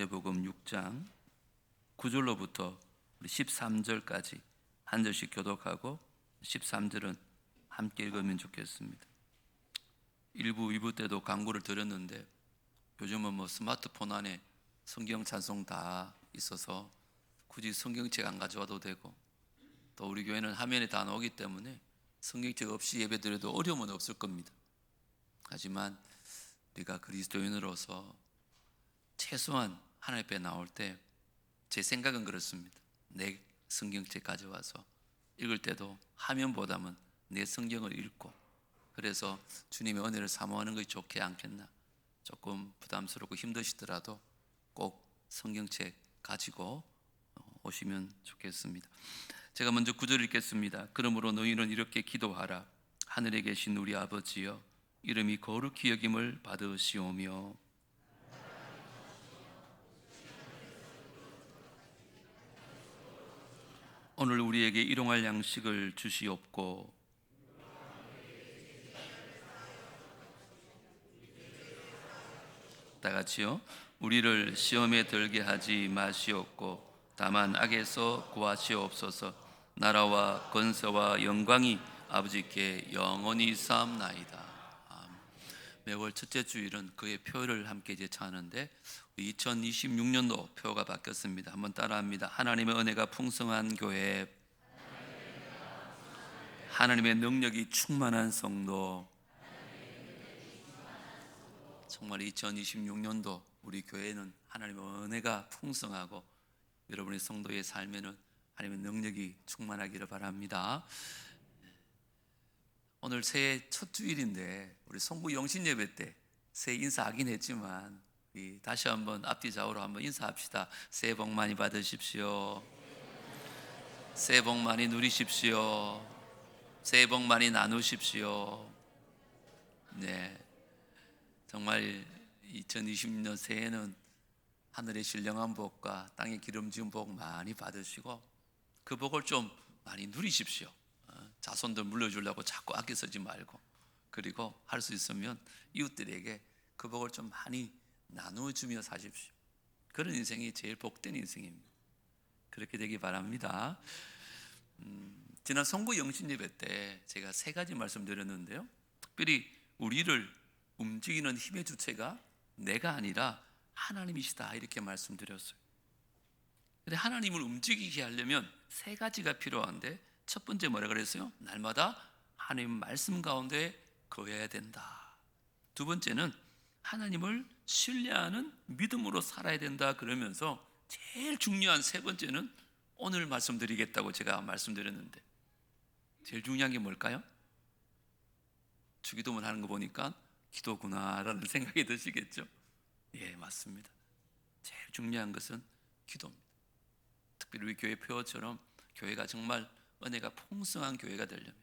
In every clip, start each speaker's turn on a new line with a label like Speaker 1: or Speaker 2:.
Speaker 1: 마태복음 6장 9절로부터 우리 13절까지 한 절씩 교독하고 13절은 함께 읽으면 좋겠습니다. 1부, 2부 때도 광고를 드렸는데 요즘은 스마트폰 안에 성경 찬송 다 있어서 굳이 성경책 안 가져와도 되고, 또 우리 교회는 화면에 다 나오기 때문에 성경책 없이 예배드려도 어려움은 없을 겁니다. 하지만 우리가 그리스도인으로서 최소한 하나님 앞에 나올 때 제 생각은 그렇습니다. 내 성경책 가져와서 읽을 때도 화면보다는 내 성경을 읽고, 그래서 주님의 은혜를 사모하는 것이 좋지 않겠나. 조금 부담스럽고 힘드시더라도 꼭 성경책 가지고 오시면 좋겠습니다. 제가 먼저 9절 읽겠습니다. 그러므로 너희는 이렇게 기도하라. 하늘에 계신 우리 아버지여, 이름이 거룩히 여김을 받으시오며 오늘 우리에게 일용할 양식을 주시옵고, 다 같이요. 우리를 시험에 들게 하지 마시옵고 다만 악에서 구하시옵소서. 나라와 권세와 영광이 아버지께 영원히 쌓옵나이다. 매월 첫째 주일은 그의 표를 함께 제차하는데 2026년도 표가 바뀌었습니다. 한번 따라합니다. 하나님의 은혜가 풍성한 교회, 하나님의 능력이 충만한 성도. 정말 2026년도 우리 교회는 하나님의 은혜가 풍성하고 여러분의 성도의 삶에는 하나님의 능력이 충만하기를 바랍니다. 오늘 새해 첫 주일인데 우리 송구 영신 예배 때 새해 인사하긴 했지만 다시 한번 앞뒤 좌우로 한번 인사합시다. 새해 복 많이 받으십시오. 새해 복 많이 누리십시오. 새해 복 많이 나누십시오. 네, 정말 2020년 새해는 하늘의 신령한 복과 땅의 기름진 복 많이 받으시고 그 복을 좀 많이 누리십시오. 자손들 물려주려고 자꾸 아껴 쓰지 말고, 그리고 할 수 있으면 이웃들에게 그 복을 좀 많이 나누어주며 사십시오. 그런 인생이 제일 복된 인생입니다. 그렇게 되기 바랍니다. 지난 송구 영신 예배 때 제가 세 가지 말씀드렸는데요, 특별히 우리를 움직이는 힘의 주체가 내가 아니라 하나님이시다 이렇게 말씀드렸어요. 근데 하나님을 움직이게 하려면 세 가지가 필요한데, 첫 번째 뭐라 그랬어요? 날마다 하나님 말씀 가운데 거해야 된다. 두 번째는 하나님을 신뢰하는 믿음으로 살아야 된다 그러면서 제일 중요한 세 번째는 오늘 말씀드리겠다고 제가 말씀드렸는데, 제일 중요한 게 뭘까요? 주기도문 하는 거 보니까 기도구나라는 생각이 드시겠죠? 예, 맞습니다. 제일 중요한 것은 기도입니다. 특별히 우리 교회 표어처럼 교회가 정말 은혜가 풍성한 교회가 되려면,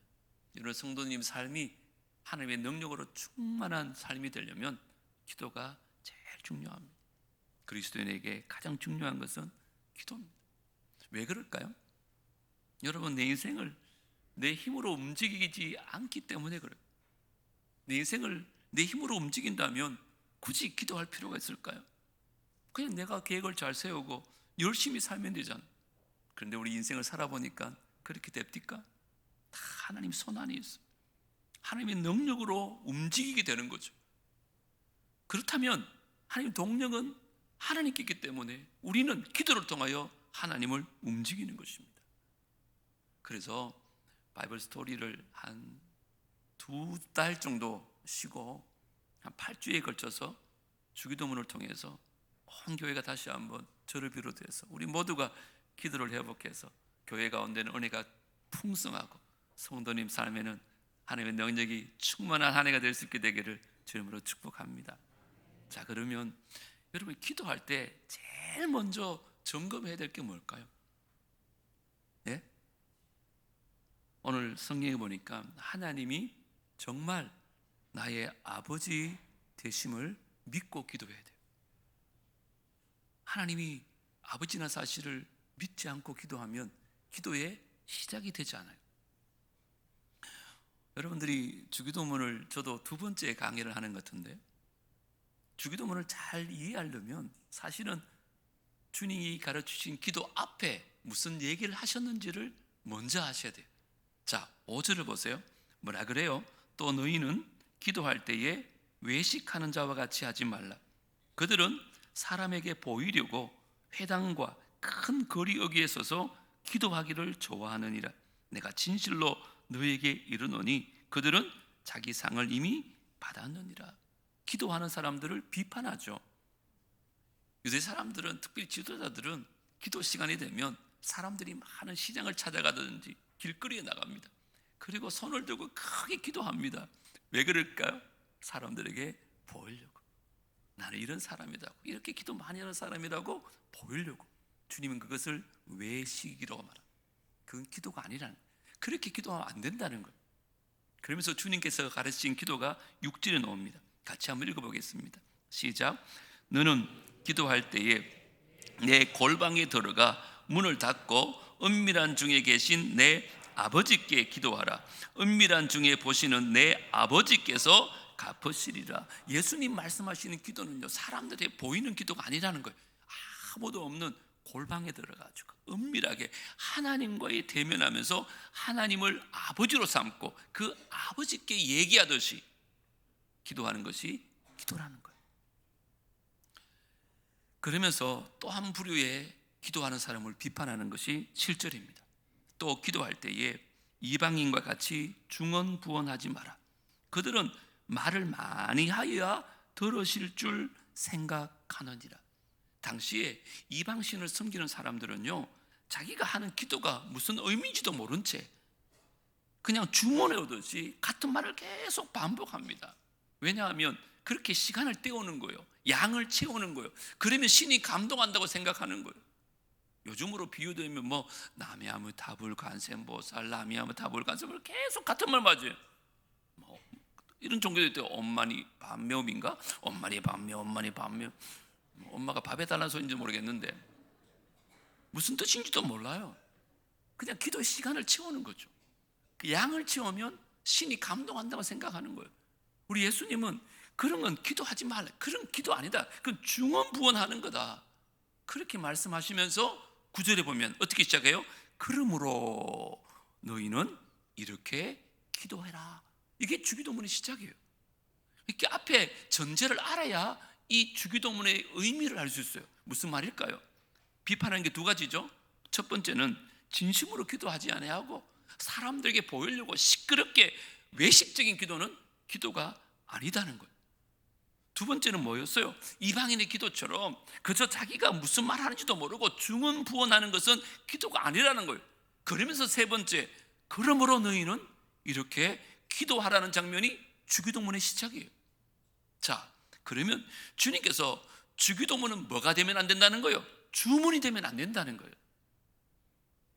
Speaker 1: 이런 성도님 삶이 하나님의 능력으로 충만한 삶이 되려면 기도가 제일 중요합니다. 그리스도인에게 가장 중요한 것은 기도입니다. 왜 그럴까요? 여러분, 내 인생을 내 힘으로 움직이지 않기 때문에 그래요. 내 인생을 내 힘으로 움직인다면 굳이 기도할 필요가 있을까요? 그냥 내가 계획을 잘 세우고 열심히 살면 되잖아. 그런데 우리 인생을 살아보니까 그렇게 됩니까? 다 하나님 손 안에 있어. 하나님의 능력으로 움직이게 되는 거죠. 그렇다면 하나님 동력은 하나님께 있기 때문에 우리는 기도를 통하여 하나님을 움직이는 것입니다. 그래서 바이블 스토리를 한 2달 정도 쉬고 한 8주에 걸쳐서 주기도문을 통해서 온 교회가 다시 한번 저를 비롯해서 우리 모두가 기도를 회복해서 교회 가운데는 은혜가 풍성하고 성도님 삶에는 하나님의 능력이 충만한 한 해가 될 수 있게 되기를 주님으로 축복합니다. 자, 그러면 여러분, 기도할 때 제일 먼저 점검해야 될 게 뭘까요? 예? 오늘 성경에 보니까 하나님이 정말 나의 아버지 되심을 믿고 기도해야 돼요. 하나님이 아버지나 사실을 믿지 않고 기도하면 기도의 시작이 되지 않아요. 여러분들이 주기도문을, 저도 두 번째 강의를 하는 것 같은데, 주기도문을 잘 이해하려면 사실은 주님이 가르치신 기도 앞에 무슨 얘기를 하셨는지를 먼저 하셔야 돼요. 자, 5절을 보세요. 뭐라 그래요? 또 너희는 기도할 때에 외식하는 자와 같이 하지 말라. 그들은 사람에게 보이려고 회당과 큰 거리 어귀에 서서 기도하기를 좋아하느니라. 내가 진실로 너에게 이르노니 그들은 자기 상을 이미 받았느니라. 기도하는 사람들을 비판하죠. 요새 사람들은, 특별히 지도자들은 기도 시간이 되면 사람들이 많은 시장을 찾아가든지 길거리에 나갑니다. 그리고 손을 들고 크게 기도합니다. 왜 그럴까요? 사람들에게 보이려고. 나는 이런 사람이라고, 이렇게 기도 많이 하는 사람이라고 보이려고. 주님은 그것을 외식이라고 말합니다. 그건 기도가 아니라는 거예요. 그렇게 기도하면 안 된다는 거예요. 그러면서 주님께서 가르치신 기도가 6절에 나옵니다. 같이 한번 읽어보겠습니다. 시작. 너는 기도할 때에 내 골방에 들어가 문을 닫고 은밀한 중에 계신 내 아버지께 기도하라. 은밀한 중에 보시는 내 아버지께서 갚으시리라. 예수님 말씀하시는 기도는요, 사람들에 보이는 기도가 아니라는 거예요. 아무도 없는 골방에 들어가지고 은밀하게 하나님과의 대면하면서 하나님을 아버지로 삼고 그 아버지께 얘기하듯이 기도하는 것이 기도라는 거예요. 그러면서 또 한 부류의 기도하는 사람을 비판하는 것이 7절입니다. 또 기도할 때에 이방인과 같이 중언부언하지 마라. 그들은 말을 많이 하여야 들으실 줄 생각하느니라. 당시에 이방신을 섬기는 사람들은요, 자기가 하는 기도가 무슨 의미인지도 모른 채 그냥 주문해 오듯이 같은 말을 계속 반복합니다. 왜냐하면 그렇게 시간을 때우는 거예요. 양을 채우는 거예요. 그러면 신이 감동한다고 생각하는 거예요. 요즘으로 비유되면 뭐 남야무 다불 관세음보살, 남야무 다불 관세음보살 계속 같은 말 맞아요. 뭐 이런 종교도 있대요. 엄마니 반묘인가? 엄마니 반묘, 엄마니 반묘. 엄마가 밥 해달라는 소리인지 모르겠는데 무슨 뜻인지도 몰라요. 그냥 기도의 시간을 채우는 거죠. 그 양을 채우면 신이 감동한다고 생각하는 거예요. 우리 예수님은 그런 건 기도하지 말라. 그런 기도 아니다. 그건 중언부언하는 거다. 그렇게 말씀하시면서 9절에 보면 어떻게 시작해요? 그러므로 너희는 이렇게 기도해라. 이게 주기도문의 시작이에요. 이렇게 앞에 전제를 알아야 이 주기도문의 의미를 알 수 있어요. 무슨 말일까요? 비판하는 게 두 가지죠. 첫 번째는 진심으로 기도하지 아니하고 사람들에게 보이려고 시끄럽게 외식적인 기도는 기도가 아니다는 거예요. 두 번째는 뭐였어요? 이방인의 기도처럼 그저 자기가 무슨 말 하는지도 모르고 중언부언하는 것은 기도가 아니라는 거예요. 그러면서 세 번째, 그러므로 너희는 이렇게 기도하라는 장면이 주기도문의 시작이에요. 자, 그러면 주님께서 주기도문은 뭐가 되면 안 된다는 거예요? 주문이 되면 안 된다는 거예요.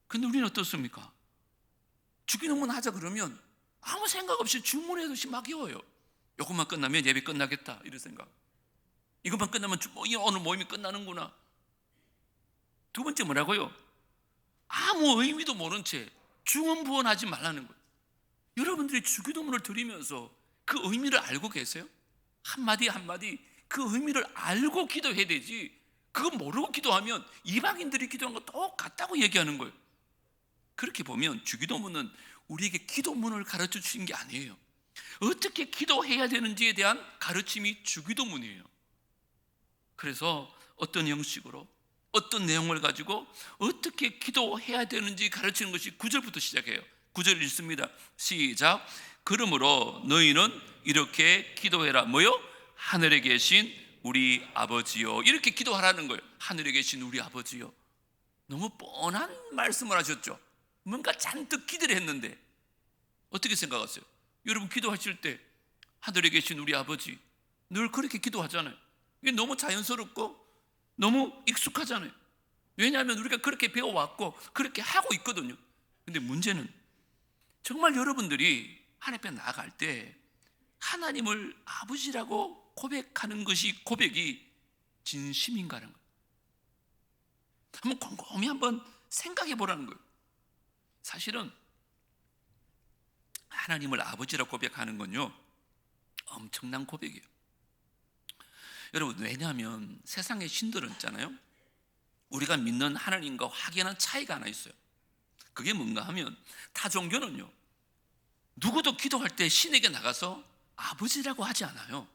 Speaker 1: 근데 우리는 어떻습니까? 주기도문 하자 그러면 아무 생각 없이 주문해듯이 막 외워요. 이것만 끝나면 예배 끝나겠다 이런 생각. 이것만 끝나면 오늘 모임이 끝나는구나. 두 번째 뭐라고요? 아무 의미도 모른 채 중언부언하지 말라는 거예요. 여러분들이 주기도문을 드리면서 그 의미를 알고 계세요? 한마디 한마디 그 의미를 알고 기도해야 되지, 그거 모르고 기도하면 이방인들이 기도한 거 똑같다고 얘기하는 거예요. 그렇게 보면 주기도문은 우리에게 기도문을 가르쳐 주신 게 아니에요. 어떻게 기도해야 되는지에 대한 가르침이 주기도문이에요. 그래서 어떤 형식으로 어떤 내용을 가지고 어떻게 기도해야 되는지 가르치는 것이 9절부터 시작해요. 9절 읽습니다. 시작. 그러므로 너희는 이렇게 기도해라. 뭐요? 하늘에 계신 우리 아버지요. 이렇게 기도하라는 거예요. 하늘에 계신 우리 아버지요. 너무 뻔한 말씀을 하셨죠. 뭔가 잔뜩 기대를 했는데 어떻게 생각하세요? 여러분 기도하실 때 하늘에 계신 우리 아버지 늘 그렇게 기도하잖아요. 이게 너무 자연스럽고 너무 익숙하잖아요. 왜냐하면 우리가 그렇게 배워왔고 그렇게 하고 있거든요. 근데 문제는 정말 여러분들이 하나님 앞에 나아갈 때 하나님을 아버지라고 고백하는 것이 고백이 진심인가라는 거예요. 한번 곰곰이 한번 생각해 보라는 거예요. 사실은 하나님을 아버지라고 고백하는 건요 엄청난 고백이에요. 여러분, 왜냐하면 세상의 신들은 있잖아요, 우리가 믿는 하나님과 확연한 차이가 하나 있어요. 그게 뭔가 하면 타 종교는요, 누구도 기도할 때 신에게 나가서 아버지라고 하지 않아요.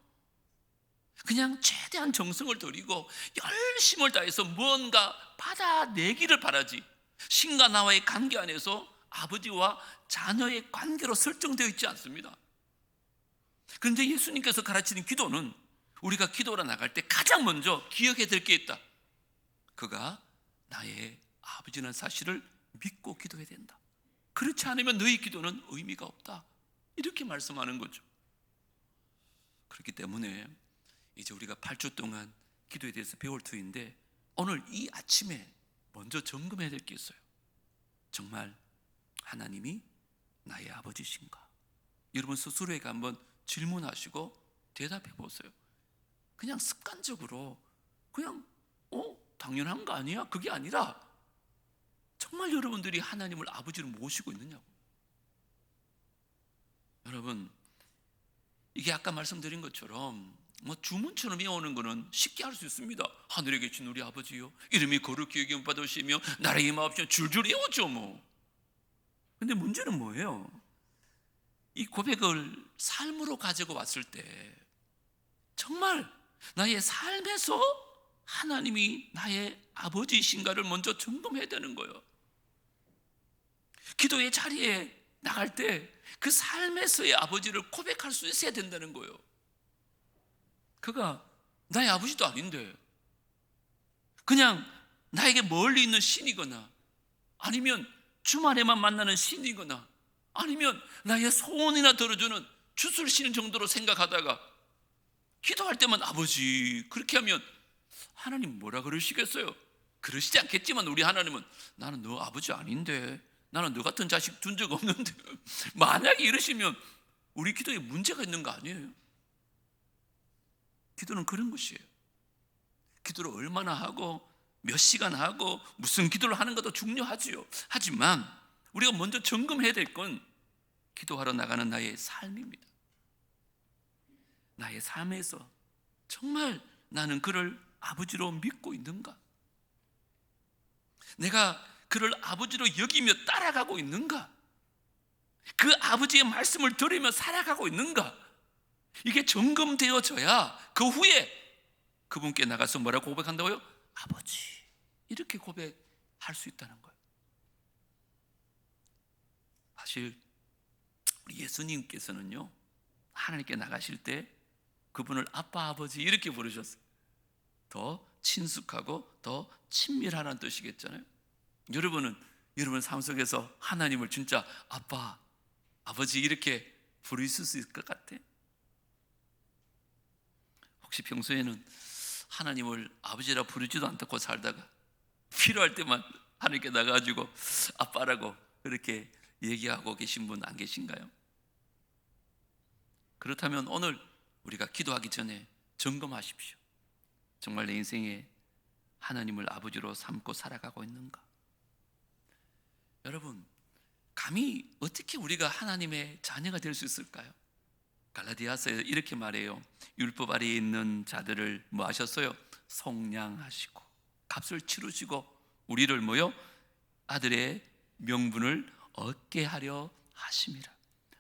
Speaker 1: 그냥 최대한 정성을 들이고 열심을 다해서 무언가 받아내기를 바라지, 신과 나와의 관계 안에서 아버지와 자녀의 관계로 설정되어 있지 않습니다. 그런데 예수님께서 가르치는 기도는 우리가 기도하러 나갈 때 가장 먼저 기억해야 될 게 있다. 그가 나의 아버지라는 사실을 믿고 기도해야 된다. 그렇지 않으면 너희 기도는 의미가 없다. 이렇게 말씀하는 거죠. 그렇기 때문에 이제 우리가 8주 동안 기도에 대해서 배울 터인데, 오늘 이 아침에 먼저 점검해야 될 게 있어요. 정말 하나님이 나의 아버지신가? 여러분 스스로에게 한번 질문하시고 대답해 보세요. 그냥 습관적으로 그냥 당연한 거 아니야? 그게 아니라 정말 여러분들이 하나님을 아버지로 모시고 있느냐고. 여러분, 이게 아까 말씀드린 것처럼 주문처럼 외우는 거는 쉽게 할 수 있습니다. 하늘에 계신 우리 아버지요, 이름이 거룩히 여김 받으시며 나라의 임하옵시며 줄줄 외우죠 뭐. 근데 문제는 뭐예요? 이 고백을 삶으로 가지고 왔을 때 정말 나의 삶에서 하나님이 나의 아버지이신가를 먼저 점검해야 되는 거예요. 기도의 자리에 나갈 때 그 삶에서의 아버지를 고백할 수 있어야 된다는 거예요. 그가 나의 아버지도 아닌데 그냥 나에게 멀리 있는 신이거나, 아니면 주말에만 만나는 신이거나, 아니면 나의 소원이나 들어주는 주술신 정도로 생각하다가 기도할 때만 아버지 그렇게 하면 하나님 뭐라 그러시겠어요? 그러시지 않겠지만 우리 하나님은 나는 너 아버지 아닌데, 나는 너 같은 자식 둔 적 없는데 만약에 이러시면 우리 기도에 문제가 있는 거 아니에요? 기도는 그런 것이에요. 기도를 얼마나 하고 몇 시간 하고 무슨 기도를 하는 것도 중요하지요. 하지만 우리가 먼저 점검해야 될 건 기도하러 나가는 나의 삶입니다. 나의 삶에서 정말 나는 그를 아버지로 믿고 있는가? 내가 그를 아버지로 여기며 따라가고 있는가? 그 아버지의 말씀을 들으며 살아가고 있는가? 이게 점검되어져야 그 후에 그분께 나가서 뭐라고 고백한다고요? 아버지, 이렇게 고백할 수 있다는 거예요. 사실 우리 예수님께서는요, 하나님께 나가실 때 그분을 아빠, 아버지 이렇게 부르셨어요. 더 친숙하고 더 친밀하다는 뜻이겠잖아요. 여러분은 여러분 삶 속에서 하나님을 진짜 아빠, 아버지 이렇게 부르실 수 있을 것 같아요? 혹시 평소에는 하나님을 아버지라 부르지도 않고 살다가 필요할 때만 하나님께 나가가지고 아빠라고 그렇게 얘기하고 계신 분 안 계신가요? 그렇다면 오늘 우리가 기도하기 전에 점검하십시오. 정말 내 인생에 하나님을 아버지로 삼고 살아가고 있는가? 여러분, 감히 어떻게 우리가 하나님의 자녀가 될 수 있을까요? 갈라디아서에 이렇게 말해요. 율법 아래에 있는 자들을 뭐 하셨어요? 속량하시고 값을 치르시고 우리를 뭐요? 아들의 명분을 얻게 하려 하심이라.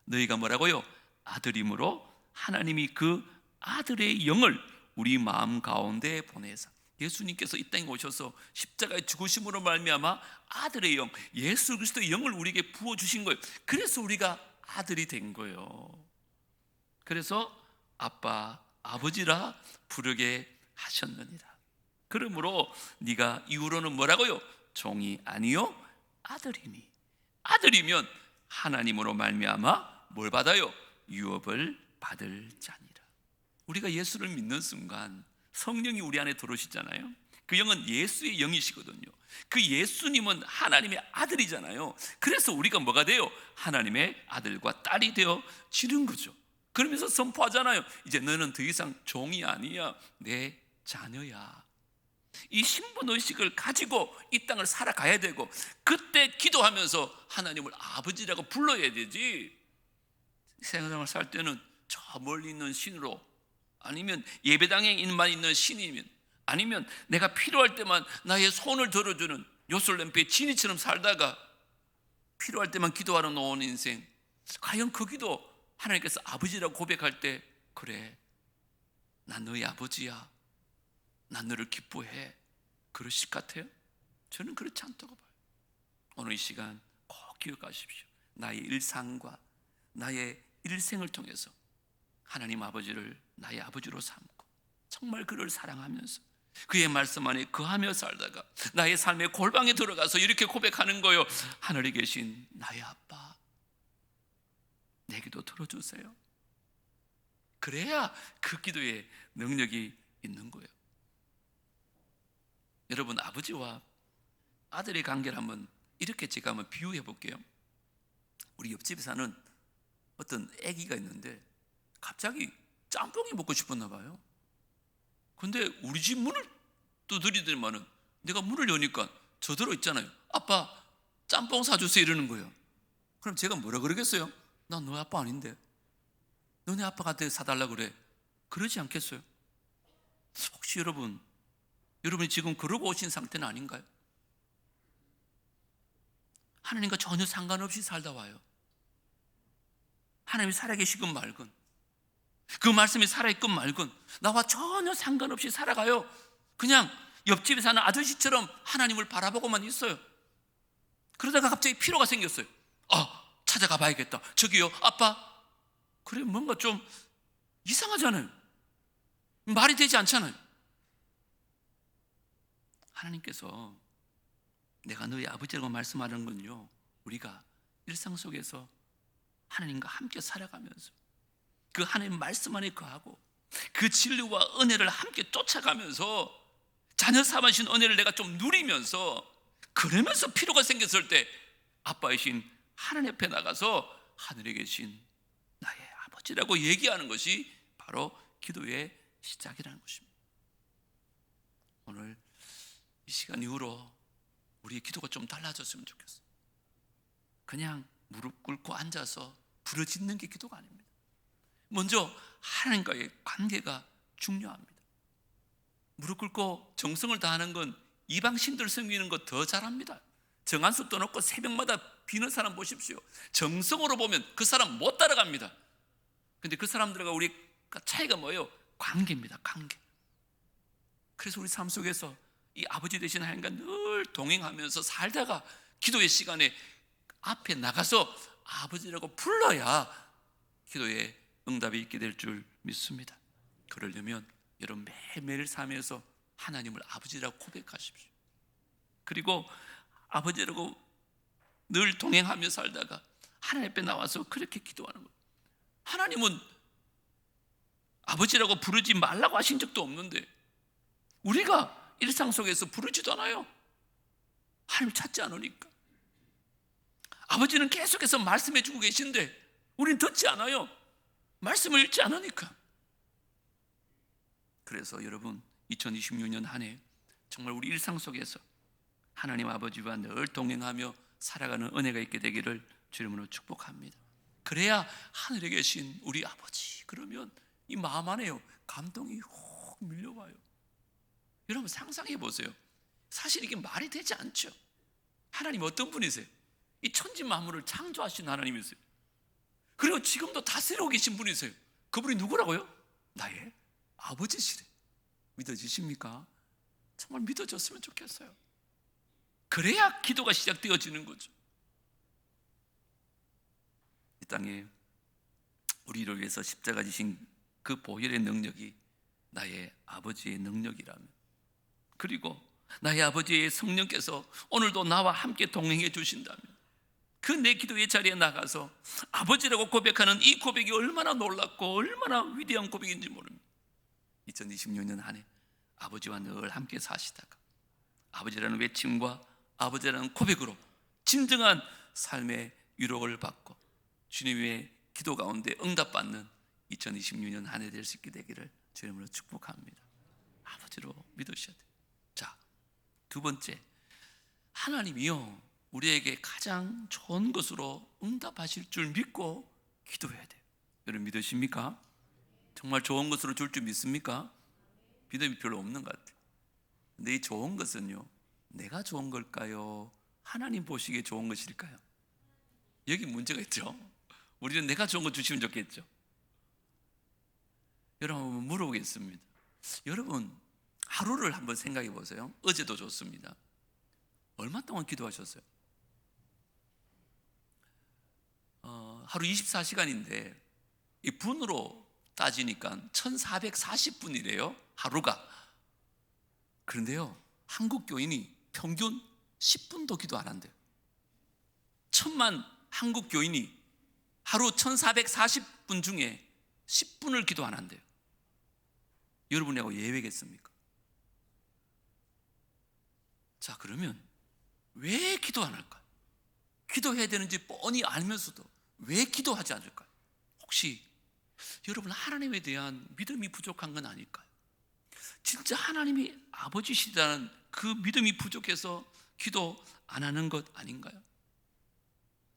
Speaker 1: 너희가 뭐라고요? 아들임으로 하나님이 그 아들의 영을 우리 마음 가운데 보내사. 예수님께서 이 땅에 오셔서 십자가의 죽으심으로 말미암아 아들의 영, 예수 그리스도의 영을 우리에게 부어주신 거예요. 그래서 우리가 아들이 된 거예요. 그래서 아빠, 아버지라 부르게 하셨느니라. 그러므로 네가 이후로는 뭐라고요? 종이 아니요 아들이니. 아들이면 하나님으로 말미암아 뭘 받아요? 유업을 받을 자니라. 우리가 예수를 믿는 순간 성령이 우리 안에 들어오시잖아요. 그 영은 예수의 영이시거든요. 그 예수님은 하나님의 아들이잖아요. 그래서 우리가 뭐가 돼요? 하나님의 아들과 딸이 되어지는 거죠. 그러면서 선포하잖아요. 이제 너는 더 이상 종이 아니야, 내 자녀야. 이 신분의식을 가지고 이 땅을 살아가야 되고, 그때 기도하면서 하나님을 아버지라고 불러야 되지. 생활을 살 때는 저 멀리 있는 신으로, 아니면 예배당에만 있는 신이면, 아니면 내가 필요할 때만 나의 손을 들어주는 요술램프의 지니처럼 살다가 필요할 때만 기도하러 놓은 인생, 과연 그 기도 하나님께서 아버지라고 고백할 때 그래 난 너희 아버지야, 난 너를 기뻐해, 그러실 것 같아요? 저는 그렇지 않다고 봐요. 오늘 이 시간 꼭 기억하십시오. 나의 일상과 나의 일생을 통해서 하나님 아버지를 나의 아버지로 삼고 정말 그를 사랑하면서 그의 말씀 안에 거하며 살다가 나의 삶의 골방에 들어가서 이렇게 고백하는 거예요. 하늘에 계신 나의 아빠, 내 기도 들어주세요. 그래야 그 기도에 능력이 있는 거예요. 여러분, 아버지와 아들의 관계를 한번 이렇게 제가 한번 비유해 볼게요. 우리 옆집에 사는 어떤 아기가 있는데 갑자기 짬뽕이 먹고 싶었나 봐요. 근데 우리 집 문을 두드리더니만은 내가 문을 여니까 저들어 있잖아요. 아빠 짬뽕 사주세요 이러는 거예요. 그럼 제가 뭐라 그러겠어요? 난 너희 아빠 아닌데 너네 아빠한테 사달라 그래. 그러지 않겠어요? 혹시 여러분이 지금 그러고 오신 상태는 아닌가요? 하나님과 전혀 상관없이 살다 와요. 하나님이 살아계시건 말건, 그 말씀이 살아있건 말건 나와 전혀 상관없이 살아가요. 그냥 옆집에 사는 아저씨처럼 하나님을 바라보고만 있어요. 그러다가 갑자기 필요가 생겼어요. 찾아가 봐야겠다. 저기요 아빠. 그래, 뭔가 좀 이상하잖아요. 말이 되지 않잖아요. 하나님께서 내가 너희 아버지라고 말씀하는 건요, 우리가 일상 속에서 하나님과 함께 살아가면서 그 하나님 말씀 안에 거하고 그 진리와 은혜를 함께 쫓아가면서 자녀 삼으신 은혜를 내가 좀 누리면서, 그러면서 필요가 생겼을 때 아빠이신 하나님 앞에 나가서 하늘에 계신 나의 아버지라고 얘기하는 것이 바로 기도의 시작이라는 것입니다. 오늘 이 시간 이후로 우리의 기도가 좀 달라졌으면 좋겠어요. 그냥 무릎 꿇고 앉아서 부르짖는 게 기도가 아닙니다. 먼저 하나님과의 관계가 중요합니다. 무릎 꿇고 정성을 다하는 건 이방 신들 섬기는 거 더 잘합니다. 정한수 떠놓고 새벽마다 비는 사람 보십시오. 정성으로 보면 그 사람 못 따라갑니다. 근데 그 사람들과 우리 차이가 뭐예요? 관계입니다. 관계. 그래서 우리 삶 속에서 이 아버지 되신 하나님과 늘 동행하면서 살다가 기도의 시간에 앞에 나가서 아버지라고 불러야 기도에 응답이 있게 될 줄 믿습니다. 그러려면 여러분 매일매일 삶에서 하나님을 아버지라고 고백하십시오. 그리고 아버지라고 늘 동행하며 살다가 하나님 앞에 나와서 그렇게 기도하는 거예요. 하나님은 아버지라고 부르지 말라고 하신 적도 없는데 우리가 일상 속에서 부르지도 않아요. 하나님 찾지 않으니까. 아버지는 계속해서 말씀해 주고 계신데 우리는 듣지 않아요. 말씀을 읽지 않으니까. 그래서 여러분 2026년 한 해 정말 우리 일상 속에서 하나님 아버지와 늘 동행하며 살아가는 은혜가 있게 되기를 주 이름으로 축복합니다. 그래야 하늘에 계신 우리 아버지, 그러면 이 마음 안에요 감동이 확 밀려와요. 여러분 상상해 보세요. 사실 이게 말이 되지 않죠. 하나님 어떤 분이세요? 이 천지 만물을 창조하신 하나님이세요. 그리고 지금도 다스리고 계신 분이세요. 그분이 누구라고요? 나의 아버지시래. 믿어지십니까? 정말 믿어졌으면 좋겠어요. 그래야 기도가 시작되어지는 거죠. 이 땅에 우리를 위해서 십자가 지신 그 보혈의 능력이 나의 아버지의 능력이라면, 그리고 나의 아버지의 성령께서 오늘도 나와 함께 동행해 주신다면, 그 내 기도의 자리에 나가서 아버지라고 고백하는 이 고백이 얼마나 놀랍고 얼마나 위대한 고백인지 모릅니다. 2026년 한 해 아버지와 늘 함께 사시다가 아버지라는 외침과 아버지라는 고백으로 진정한 삶의 유록을 받고 주님의 기도 가운데 응답받는 2026년 한 해 될 수 있게 되기를 주 이름으로 축복합니다. 아버지로 믿으셔야 돼요. 자, 두 번째, 하나님이요 우리에게 가장 좋은 것으로 응답하실 줄 믿고 기도해야 돼요. 여러분 믿으십니까? 정말 좋은 것으로 줄 줄 믿습니까? 믿음이 별로 없는 것 같아요. 근데 이 좋은 것은요, 내가 좋은 걸까요? 하나님 보시기에 좋은 것일까요? 여기 문제가 있죠. 우리는 내가 좋은 거 주시면 좋겠죠. 여러분 한번 물어보겠습니다. 여러분 하루를 한번 생각해 보세요. 어제도 좋습니다. 얼마 동안 기도하셨어요? 하루 24시간인데 이 분으로 따지니까 1440분이래요 하루가. 그런데요 한국 교인이 평균 10분도 기도 안 한대요. 1000만 한국 교인이 하루 1440분 중에 10분을 기도 안 한대요. 여러분하고 예외겠습니까? 자, 그러면 왜 기도 안 할까요? 기도해야 되는지 뻔히 알면서도 왜 기도하지 않을까요? 혹시 여러분 하나님에 대한 믿음이 부족한 건 아닐까요? 진짜 하나님이 아버지시다는 그 믿음이 부족해서 기도 안 하는 것 아닌가요?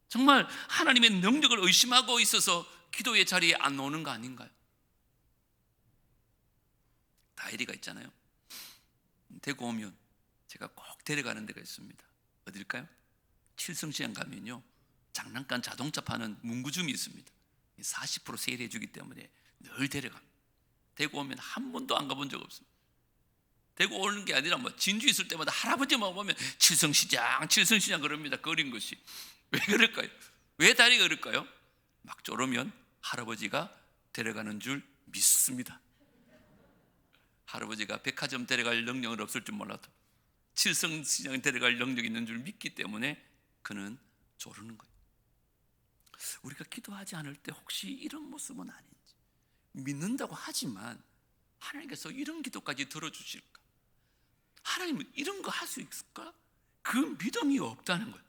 Speaker 1: 정말 하나님의 능력을 의심하고 있어서 기도의 자리에 안 오는 거 아닌가요? 다이리가 있잖아요. 대구 오면 제가 꼭 데려가는 데가 있습니다. 어딜까요? 칠성시장 가면요 장난감 자동차 파는 문구점이 있습니다. 40% 세일해 주기 때문에 늘 데려갑니다. 대구 오면 한 번도 안 가본 적 없습니다. 대구 오는 게 아니라 뭐 진주 있을 때마다 할아버지만 보면 칠성시장 그럽니다. 거린 것이. 왜 그럴까요? 왜 다리가 그럴까요? 막 졸으면 할아버지가 데려가는 줄 믿습니다. 할아버지가 백화점 데려갈 능력은 없을 줄 몰라도 칠성시장 데려갈 능력이 있는 줄 믿기 때문에 그는 조르는 거예요. 우리가 기도하지 않을 때 혹시 이런 모습은 아닌지, 믿는다고 하지만 하나님께서 이런 기도까지 들어주실까? 하나님은 이런 거 할 수 있을까? 그 믿음이 없다는 거예요.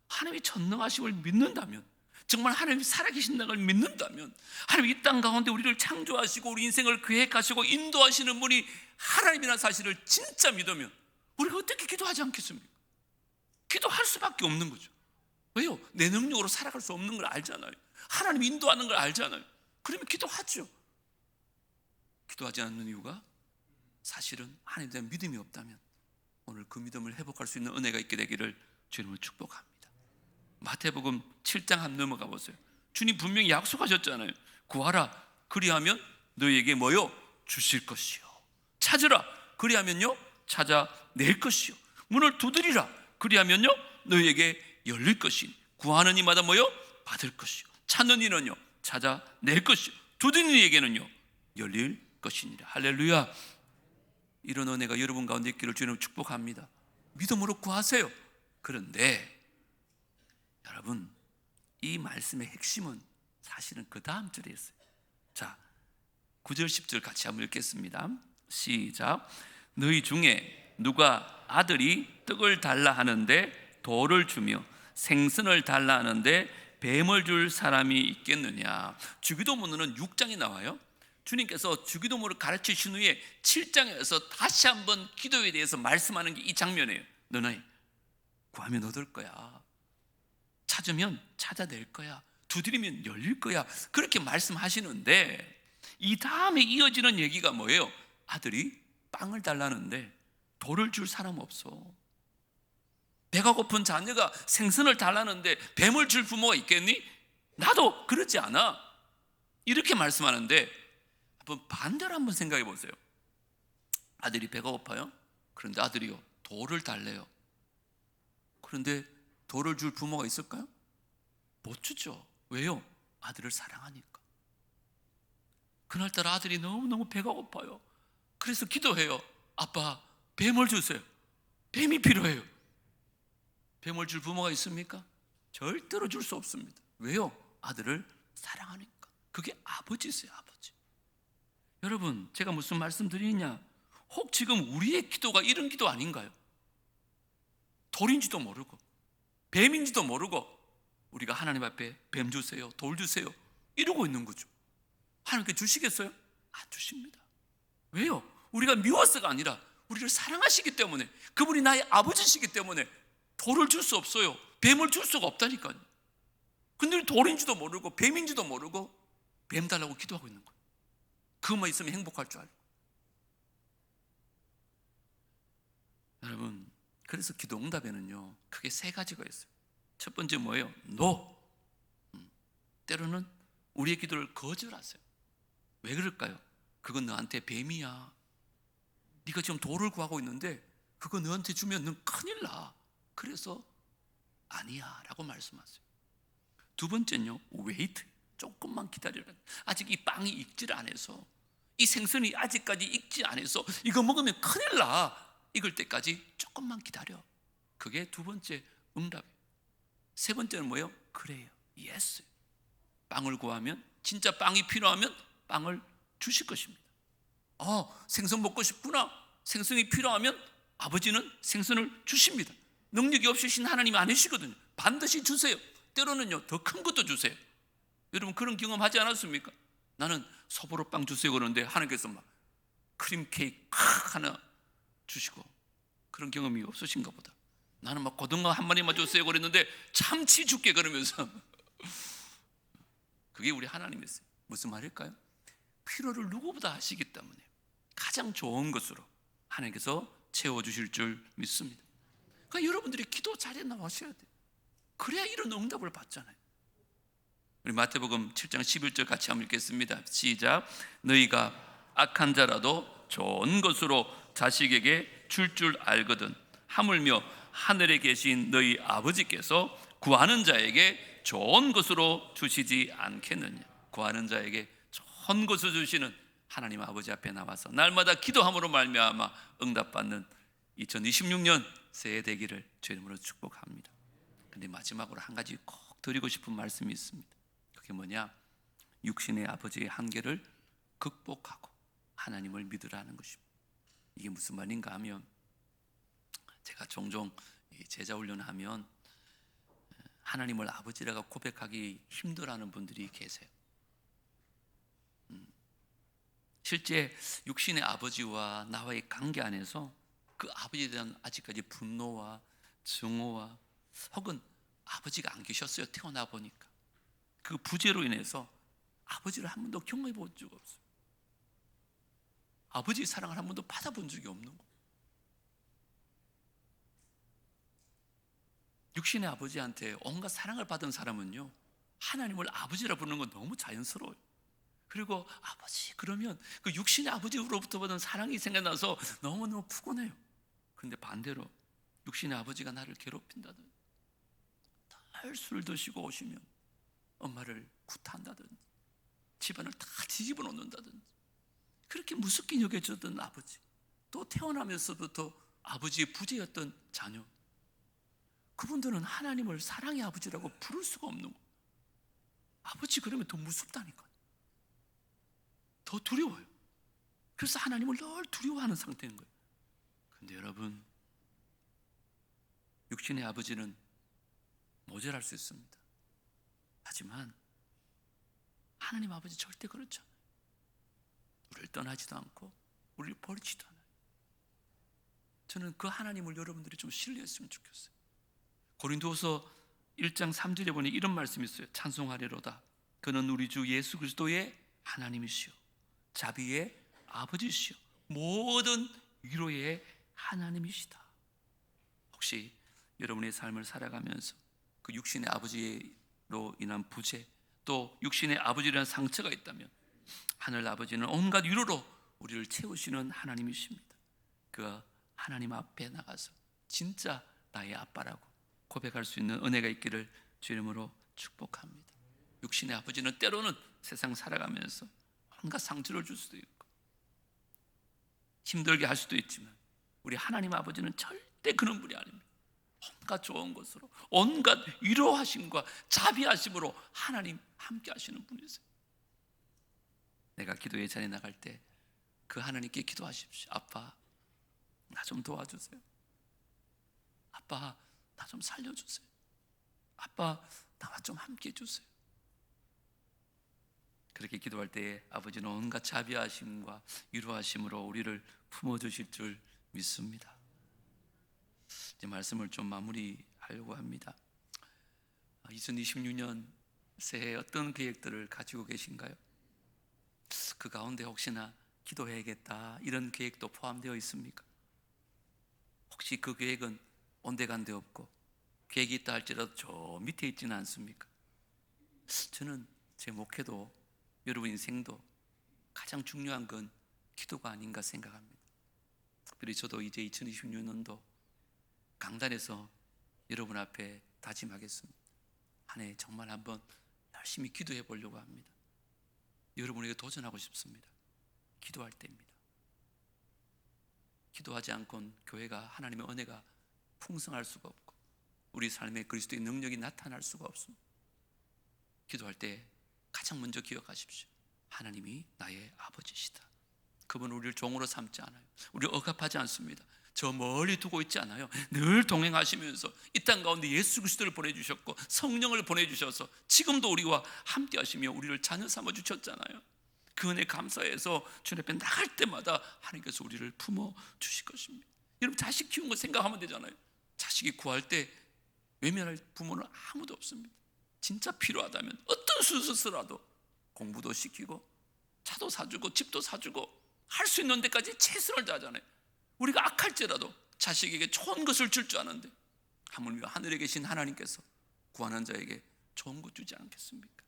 Speaker 1: 하나님의 전능하심을 믿는다면, 정말 하나님이 살아계신다는 걸 믿는다면, 하나님 이 땅 가운데 우리를 창조하시고 우리 인생을 계획하시고 인도하시는 분이 하나님이라는 사실을 진짜 믿으면 우리가 어떻게 기도하지 않겠습니까? 기도할 수밖에 없는 거죠. 왜요? 내 능력으로 살아갈 수 없는 걸 알잖아요. 하나님이 인도하는 걸 알잖아요. 그러면 기도하죠. 기도하지 않는 이유가 사실은 하나님에 대한 믿음이 없다면 오늘 그 믿음을 회복할 수 있는 은혜가 있게 되기를 주님을 축복합니다. 마태복음 7장 한번 넘어가 보세요. 주님 분명히 약속하셨잖아요. 구하라 그리하면 너희에게 뭐요? 주실 것이요. 찾으라 그리하면요 찾아낼 것이요. 문을 두드리라 그리하면요 너희에게 열릴 것이니 구하는 이마다 뭐요? 받을 것이요. 찾는 이는요 찾아낼 것이요. 두드리는 이에게는요 열릴 것이니라. 할렐루야. 이런 은혜가 여러분 가운데 있기를 주님 축복합니다. 믿음으로 구하세요. 그런데 여러분 이 말씀의 핵심은 사실은 그 다음 절에 있어요. 자 9절 10절 같이 한번 읽겠습니다. 시작. 너희 중에 누가 아들이 떡을 달라 하는데 돌을 주며 생선을 달라 하는데 뱀을 줄 사람이 있겠느냐. 주기도문은 6장에 나와요. 주님께서 주기도문을 가르치신 후에 7장에서 다시 한번 기도에 대해서 말씀하는 게 이 장면이에요. 너네 구하면 얻을 거야. 찾으면 찾아낼 거야. 두드리면 열릴 거야. 그렇게 말씀하시는데 이 다음에 이어지는 얘기가 뭐예요? 아들이 빵을 달라는데 돌을 줄 사람 없어. 배가 고픈 자녀가 생선을 달라는데 뱀을 줄 부모가 있겠니? 나도 그렇지 않아. 이렇게 말씀하는데 한번 반대로 한번 생각해 보세요. 아들이 배가 고파요. 그런데 아들이요 돌을 달래요. 그런데 돌을 줄 부모가 있을까요? 못 주죠. 왜요? 아들을 사랑하니까. 그날따라 아들이 너무너무 배가 고파요. 그래서 기도해요. 아빠 뱀을 주세요. 뱀이 필요해요. 뱀을 줄 부모가 있습니까? 절대로 줄 수 없습니다. 왜요? 아들을 사랑하니까. 그게 아버지세요. 아버지. 여러분 제가 무슨 말씀 드리냐, 혹 지금 우리의 기도가 이런 기도 아닌가요? 돌인지도 모르고 뱀인지도 모르고 우리가 하나님 앞에 뱀 주세요, 돌 주세요 이러고 있는 거죠. 하나님께 주시겠어요? 안 주십니다. 왜요? 우리가 미워서가 아니라 우리를 사랑하시기 때문에, 그분이 나의 아버지시기 때문에 돌을 줄 수 없어요. 뱀을 줄 수가 없다니까요. 근데 우리 돌인지도 모르고 뱀인지도 모르고 뱀 달라고 기도하고 있는 거예요. 그것만 있으면 행복할 줄 알고. 여러분, 그래서 기도 응답에는요 크게 세 가지가 있어요. 첫 번째 뭐예요? 노. 때로는 우리의 기도를 거절하세요. 왜 그럴까요? 그건 너한테 뱀이야. 네가 지금 돌을 구하고 있는데 그거 너한테 주면 넌 큰일 나. 그래서 아니야 라고 말씀하세요. 두 번째는요, 웨이트. 조금만 기다려라. 아직 이 빵이 익질 않아서, 이 생선이 아직까지 익지 않아서 이거 먹으면 큰일 나. 익을 때까지 조금만 기다려. 그게 두 번째 응답이에요. 세 번째는 뭐예요? 그래요. 예스. 빵을 구하면, 진짜 빵이 필요하면 빵을 주실 것입니다. 생선 먹고 싶구나. 생선이 필요하면 아버지는 생선을 주십니다. 능력이 없으신 하나님이 아니시거든요. 반드시 주세요. 때로는요 더 큰 것도 주세요. 여러분 그런 경험 하지 않았습니까? 나는 소보로빵 주세요 그러는데 하나님께서 막 크림 케이크 하나 주시고, 그런 경험이 없으신가 보다. 나는 막 고등어 한 마리만 주세요 그랬는데 참치 줄게 그러면서 그게 우리 하나님이었어요. 무슨 말일까요? 필요를 누구보다 아시기 때문에 가장 좋은 것으로 하나님께서 채워주실 줄 믿습니다. 그러니까 여러분들이 기도 자리에 나와셔야 돼요. 그래야 이런 응답을 받잖아요. 우리 마태복음 7장 11절 같이 한번 읽겠습니다. 시작. 너희가 악한 자라도 좋은 것으로 자식에게 줄 알거든 하물며 하늘에 계신 너희 아버지께서 구하는 자에게 좋은 것으로 주시지 않겠느냐. 구하는 자에게 좋은 것을 주시는 하나님 아버지 앞에 나와서 날마다 기도함으로 말미암아 응답받는 2026년 새해 되기를 주의 이름으로 축복합니다. 근데 마지막으로 한 가지 꼭 드리고 싶은 말씀이 있습니다. 그게 뭐냐? 육신의 아버지의 한계를 극복하고 하나님을 믿으라는 것입니다. 이게 무슨 말인가 하면, 제가 종종 제자 훈련하면 하나님을 아버지라고 고백하기 힘들어하는 분들이 계세요. 실제 육신의 아버지와 나와의 관계 안에서 그 아버지에 대한 아직까지 분노와 증오와, 혹은 아버지가 안 계셨어요. 태어나 보니까 그 부재로 인해서 아버지를 한 번도 경험해 본 적 없어요. 아버지의 사랑을 한 번도 받아본 적이 없는 거예요. 육신의 아버지한테 온갖 사랑을 받은 사람은요 하나님을 아버지라 부르는 건 너무 자연스러워요. 그리고 아버지 그러면 그 육신의 아버지로부터 받은 사랑이 생각나서 너무너무 푸근해요. 그런데 반대로 육신의 아버지가 나를 괴롭힌다든지 늘 술 드시고 오시면 엄마를 구타한다든지 집안을 다 뒤집어 놓는다든지 그렇게 무섭게 여겨졌던 아버지, 또 태어나면서부터 아버지의 부재였던 자녀, 그분들은 하나님을 사랑의 아버지라고 부를 수가 없는 거예요. 아버지 그러면 더 무섭다니까요. 더 두려워요. 그래서 하나님을 늘 두려워하는 상태인 거예요. 그런데 여러분, 육신의 아버지는 모자랄 수 있습니다. 하지만 하나님 아버지 절대 그렇지 않아요. 우리를 떠나지도 않고 우리를 버리지도 않아요. 저는 그 하나님을 여러분들이 좀 신뢰했으면 좋겠어요. 고린도후서 1장 3절에 보니 이런 말씀이 있어요. 찬송하리로다. 그는 우리 주 예수 그리스도의 하나님이시오, 자비의 아버지시오, 모든 위로의 하나님이시다. 혹시 여러분의 삶을 살아가면서 그 육신의 아버지로 인한 부재, 또 육신의 아버지라는 상처가 있다면 하늘 아버지는 온갖 위로로 우리를 채우시는 하나님이십니다. 그 하나님 앞에 나가서 진짜 나의 아빠라고 고백할 수 있는 은혜가 있기를 주 이름으로 축복합니다. 육신의 아버지는 때로는 세상 살아가면서 온갖 상처를 줄 수도 있고 힘들게 할 수도 있지만 우리 하나님 아버지는 절대 그런 분이 아닙니다. 온갖 좋은 것으로, 온갖 위로하심과 자비하심으로 하나님 함께 하시는 분이세요. 내가 기도의 자리에 나갈 때 그 하나님께 기도하십시오. 아빠, 나 좀 도와주세요. 아빠, 나 좀 살려주세요. 아빠, 나와 좀 함께 해주세요. 그렇게 기도할 때에 아버지는 온갖 자비하심과 위로하심으로 우리를 품어주실 줄 믿습니다. 이제 말씀을 좀 마무리하려고 합니다. 2026년 새해 어떤 계획들을 가지고 계신가요? 그 가운데 혹시나 기도해야겠다 이런 계획도 포함되어 있습니까? 혹시 그 계획은 온데간데 없고 계획이 있다 할지라도 저 밑에 있지는 않습니까? 저는 제 목회도 여러분 인생도 가장 중요한 건 기도가 아닌가 생각합니다. 특별히 저도 이제 2026년도 강단에서 여러분 앞에 다짐하겠습니다. 한 해 정말 한번 열심히 기도해 보려고 합니다. 여러분에게 도전하고 싶습니다. 기도할 때입니다. 기도하지 않고는 교회가 하나님의 은혜가 풍성할 수가 없고 우리 삶에 그리스도의 능력이 나타날 수가 없습니다. 기도할 때 가장 먼저 기억하십시오. 하나님이 나의 아버지시다. 그분은 우리를 종으로 삼지 않아요. 우리를 억압하지 않습니다. 저 멀리 두고 있지 않아요. 늘 동행하시면서 이 땅 가운데 예수 그리스도를 보내주셨고 성령을 보내주셔서 지금도 우리와 함께 하시며 우리를 자녀 삼아주셨잖아요. 그 은혜 감사해서 주님 앞에 나갈 때마다 하나님께서 우리를 품어주실 것입니다. 여러분 자식 키운 거 생각하면 되잖아요. 자식이 구할 때 외면할 부모는 아무도 없습니다. 진짜 필요하다면 어떤 수술이라도 공부도 시키고 차도 사주고 집도 사주고 할 수 있는 데까지 최선을 다하잖아요. 우리가 악할지라도 자식에게 좋은 것을 줄 줄 아는데 하물며 하늘에 계신 하나님께서 구하는 자에게 좋은 것 주지 않겠습니까?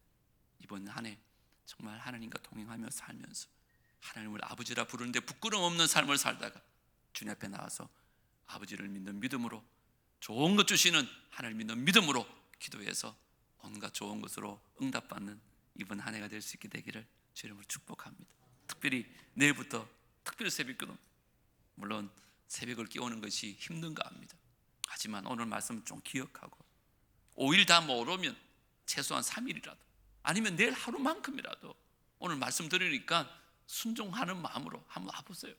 Speaker 1: 이번 한 해 정말 하나님과 동행하며 살면서 하나님을 아버지라 부르는데 부끄러움 없는 삶을 살다가 주님 앞에 나와서 아버지를 믿는 믿음으로 좋은 것 주시는 하나님 믿는 믿음으로 기도해서 온갖 좋은 것으로 응답받는 이번 한 해가 될 수 있게 되기를 주 이름으로 축복합니다. 특별히 내일부터 특별히 새벽기도, 물론 새벽을 깨우는 것이 힘든가 합니다. 하지만 오늘 말씀 좀 기억하고 5일 다 모르면 최소한 3일이라도 아니면 내일 하루만큼이라도 오늘 말씀 들으니까 순종하는 마음으로 한번 와보세요.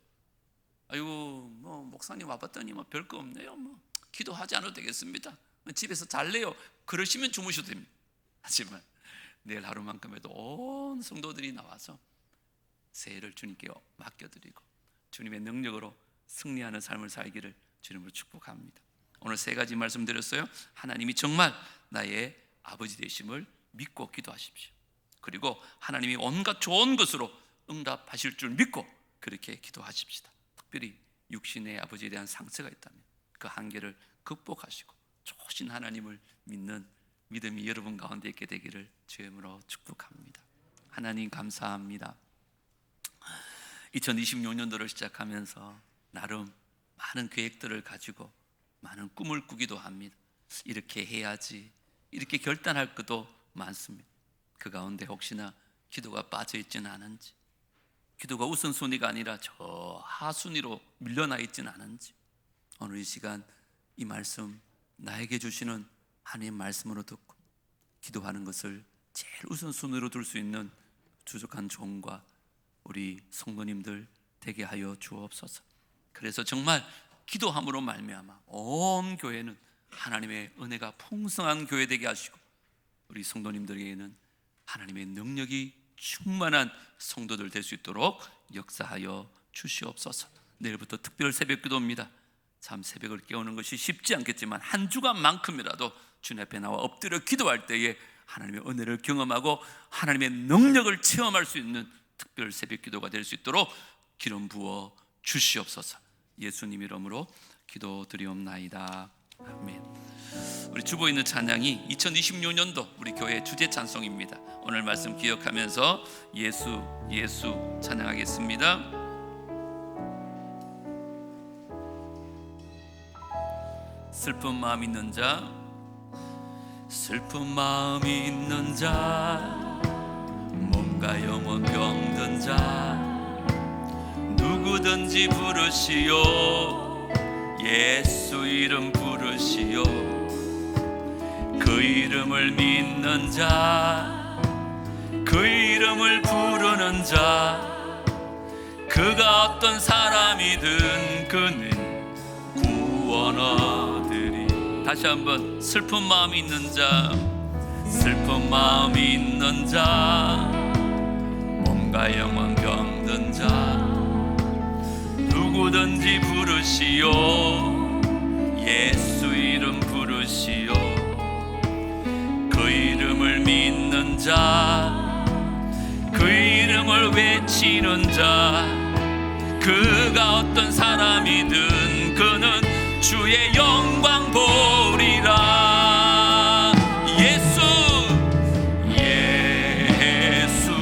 Speaker 1: 아이고 뭐 목사님 와봤더니 뭐 별거 없네요. 뭐 기도하지 않아도 되겠습니다. 집에서 잘래요. 그러시면 주무셔도 됩니다. 하지만 내일 하루만큼에도 온 성도들이 나와서 새해를 주님께 맡겨드리고 주님의 능력으로 승리하는 삶을 살기를 주님으로 축복합니다. 오늘 세 가지 말씀드렸어요. 하나님이 정말 나의 아버지 되심을 믿고 기도하십시오. 그리고 하나님이 온갖 좋은 것으로 응답하실 줄 믿고 그렇게 기도하십시다. 특별히 육신의 아버지에 대한 상처가 있다면 그 한계를 극복하시고 좋으신 하나님을 믿는 믿음이 여러분 가운데 있게 되기를 주의 이름으로 축복합니다. 하나님 감사합니다. 2026년도를 시작하면서 나름 많은 계획들을 가지고 많은 꿈을 꾸기도 합니다. 이렇게 해야지 이렇게 결단할 것도 많습니다. 그 가운데 혹시나 기도가 빠져 있지는 않은지, 기도가 우선순위가 아니라 저 하순위로 밀려나 있지는 않은지, 오늘 이 시간 이 말씀 나에게 주시는 하나님의 말씀으로 듣고 기도하는 것을 제일 우선순위로 둘 수 있는 부족한 종과 우리 성도님들 되게 하여 주옵소서. 그래서 정말 기도함으로 말미암아 온 교회는 하나님의 은혜가 풍성한 교회 되게 하시고 우리 성도님들에게는 하나님의 능력이 충만한 성도들 될 수 있도록 역사하여 주시옵소서. 내일부터 특별 새벽 기도입니다. 참 새벽을 깨우는 것이 쉽지 않겠지만 한 주간만큼이라도 주님 앞에 나와 엎드려 기도할 때에 하나님의 은혜를 경험하고 하나님의 능력을 체험할 수 있는 특별 새벽 기도가 될 수 있도록 기름 부어 주시옵소서. 예수님 이름으로 기도드리옵나이다. 아멘. 우리 주보에 있는 찬양이 2026년도 우리 교회 주제 찬송입니다. 오늘 말씀 기억하면서 예수 예수 찬양하겠습니다. 슬픈 마음 있는 자, 슬픈 마음 있는 자, 몸과 영혼 병든 자, 누구든지 부르시오. 예수 이름 부르시오. 그 이름을 믿는 자, 그 이름을 부르는 자, 그가 어떤 사람이든 그는 구원 얻으리. 다시 한번 슬픈 마음이 있는 자, 슬픈 마음이 있는 자, 몸과 영혼 병든 자, 누구든지 부르시오. 예수 이름 부르시오. 그 이름을 믿는 자, 그 이름을 외치는 자, 그가 어떤 사람이든 그는 주의 영광 보리라. 예수 예수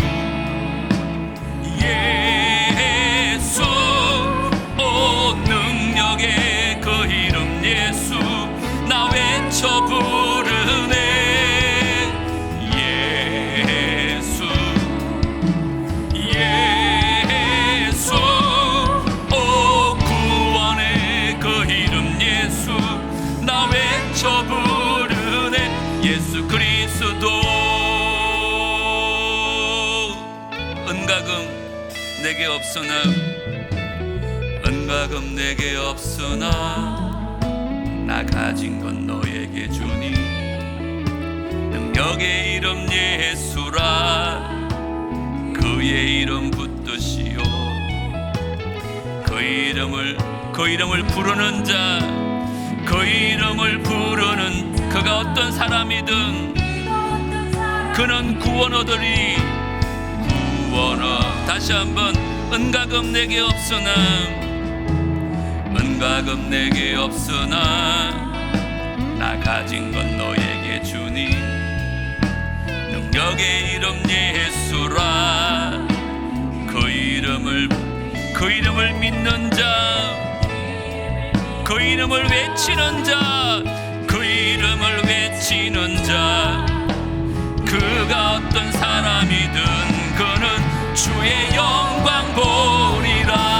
Speaker 1: 예수 오 능력의 그 이름 예수 나 외쳐 부르네. 예수 예수 오 구원의 그 이름 예수 나 외쳐 부르네. 예수 그리스도 은과금 내게 없으나 은과금 내게 없으나 나 가진 건 너에게 주니 능력의 이름 예수라. 그의 이름 붙드시오. 그 이름을 부르는 자, 그 이름을 부르는 그가 어떤 사람이든 그는 구원 얻으리. 구원 다시 한번 은과금 내게 없으나 은과금 내게 없으나 나 가진 건 너에게 주니 능력의 이름 예수라. 그 이름을 믿는 자, 그 이름을 외치는 자, 그 이름을 외치는 자, 그가 어떤 사람이든 그는 주의 영광 보리라.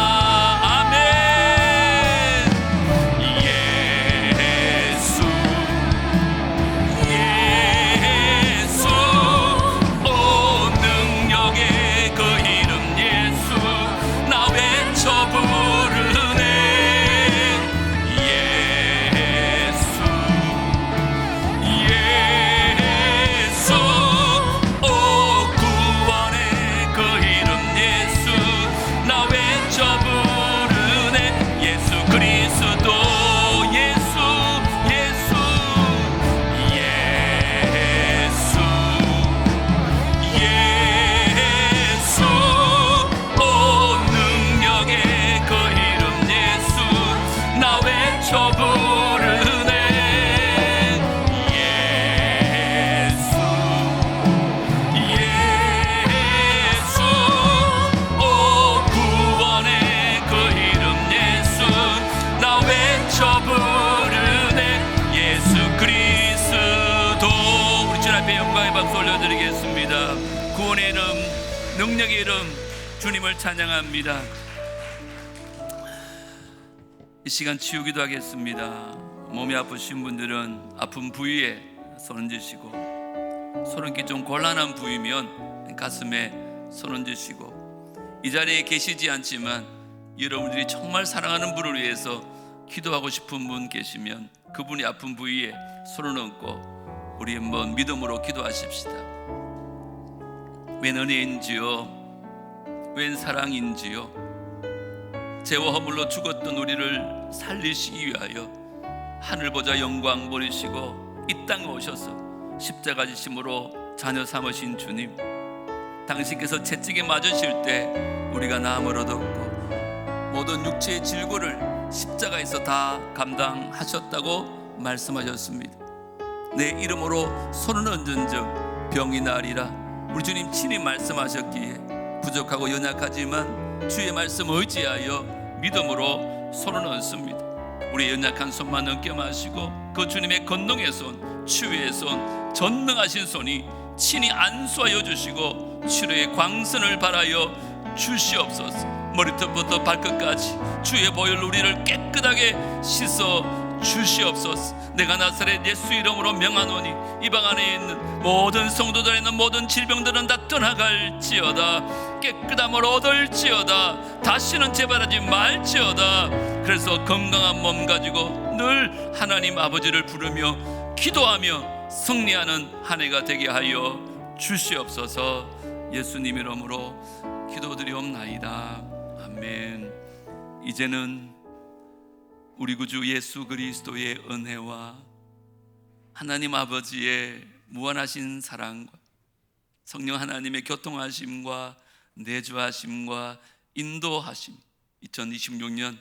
Speaker 1: 구원의 이름, 능력의 이름 주님을 찬양합니다. 이 시간 치우기도 하겠습니다. 몸이 아프신 분들은 아픈 부위에 손 얹으시고, 손 얹기 좀 곤란한 부위면 가슴에 손 얹으시고, 이 자리에 계시지 않지만 여러분들이 정말 사랑하는 분을 위해서 기도하고 싶은 분 계시면 그분이 아픈 부위에 손을 얹고 우리 한번 믿음으로 기도하십시다. 웬 은혜인지요, 웬 사랑인지요, 죄와 허물로 죽었던 우리를 살리시기 위하여 하늘 보좌 영광 버리시고 이 땅에 오셔서 십자가 지심으로 자녀 삼으신 주님, 당신께서 채찍에 맞으실 때 우리가 나음을 얻었고 모든 육체의 질고를 십자가에서 다 감당하셨다고 말씀하셨습니다. 내 이름으로 손을 얹은 즉 병이 나으리라. 우리 주님 친히 말씀하셨기에 부족하고 연약하지만 주의 말씀 의지하여 믿음으로 손을 얹습니다. 우리의 연약한 손만 얹게 마시고 그 주님의 권능의 손, 치유의 손, 전능하신 손이 친히 안수하여 주시고 치료의 광선을 발하여 주시옵소서. 머리끝부터 발끝까지 주의 보혈 우리를 깨끗하게 씻어 주시옵소서. 내가 나사렛 예수 이름으로 명하노니 이방 안에 있는 모든 성도들에 있는 모든 질병들은 다 떠나갈지어다. 깨끗함을 얻을지어다. 다시는 재발하지 말지어다. 그래서 건강한 몸 가지고 늘 하나님 아버지를 부르며 기도하며 승리하는 한 해가 되게 하여 주시옵소서. 예수님 이름으로 기도드리옵나이다. 아멘. 이제는 우리 구주 예수 그리스도의 은혜와 하나님 아버지의 무한하신 사랑과 성령 하나님의 교통하심과 내주하심과 인도하심, 2026년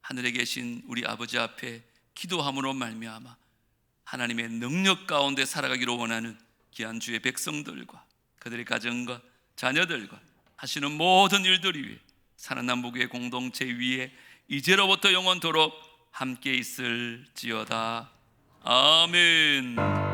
Speaker 1: 하늘에 계신 우리 아버지 앞에 기도함으로 말미암아 하나님의 능력 가운데 살아가기로 원하는 귀한 주의 백성들과 그들의 가정과 자녀들과 하시는 모든 일들 위해 살아남북의 공동체 위에 이제로부터 영원토록 함께 있을지어다. 아멘.